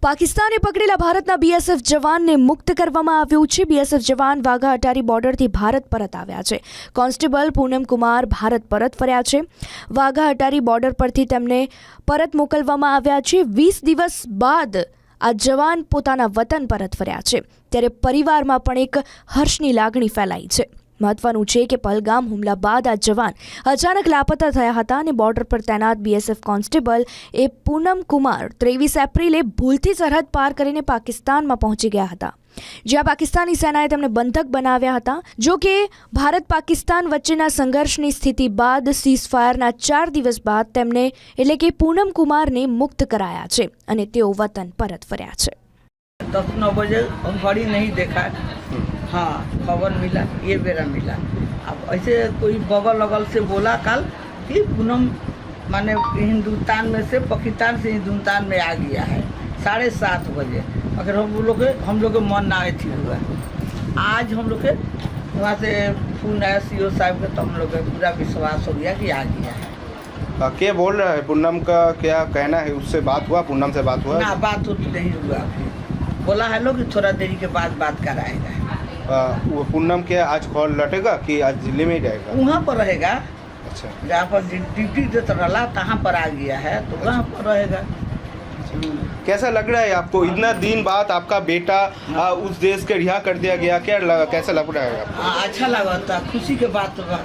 પાકિસ્તાને પકડેલા ભારતના બીએસએફ જવાનને મુક્ત કરવામાં આવ્યો છે। બીએસએફ જવાન વાઘા અટારી બોર્ડરથી ભારત પરત આવ્યા છે। કોન્સ્ટેબલ પૂનમ કુમાર ભારત પરત ફર્યા છે। વાઘા અટારી બોર્ડર પરથી તેમને પરત મોકલવામાં આવ્યા છે। 20 દિવસ બાદ આ જવાન પોતાના વતન પરત ફર્યા છે, ત્યારે પરિવારમાં પણ એક હર્ષની લાગણી ફેલાઈ છે। મહત્વનું છે કે પહલગામ હુમલા બાદ આ જવાન અચાનક લાપતા થયા હતા અને બોર્ડર પર તૈનાત બીએસએફ કોન્સ્ટેબલ એ પૂનમ કુમાર 23 એપ્રિલે ભૂલથી સરહદ પાર કરીને પાકિસ્તાનમાં પહોંચી ગયા હતા, જ્યાં પાકિસ્તાની સેનાએ તેમને બંધક બનાવ્યા હતા। જો કે ભારત પાકિસ્તાન વચ્ચેના સંઘર્ષની સ્થિતિ બાદ સીઝફાયરના 4 દિવસ બાદ તેમને એટલે કે પૂનમ કુમારને મુક્ત કરાયા છે અને તેઓ વતન પરત ફર્યા છે। 10-9 बजे हम घड़ी नहीं देखा। हाँ, खबर मिला, ये बेरा मिला। अब ऐसे कोई बगल लगल से बोला कल कि पूनम माने हिंदुस्तान में से पाकिस्तान से हिंदुस्तान में आ गया है 7:30 बजे। अगर हम लोग के मन ना थी हुआ, आज हम लोग के वहाँ से फोन आया सीओ साहब का, तो हम लोग का पूरा विश्वास हो गया कि आ गया है। क्या बोल रहा है पूनम का, क्या कहना है? उससे बात हुआ? पूनम से बात हुआ? ना, बात तो नहीं हुआ। बोला है लोग कि थोड़ा देरी के बाद बात कराएगा। वो पूनम क्या आज कॉल लौटेगा कि आज दिल्ली में ही रहेगा? वहाँ पर रहेगा। अच्छा, जहाँ पर ड्यूटी देता रहा तहाँ पर आ गया है, तो वहाँ पर रहेगा। कैसा लग रहा है आपको? इतना दिन बाद आपका बेटा उस देश के रिहा कर दिया गया, क्या कैसा लग रहा है आपको? अच्छा लगा था, खुशी के बात बा।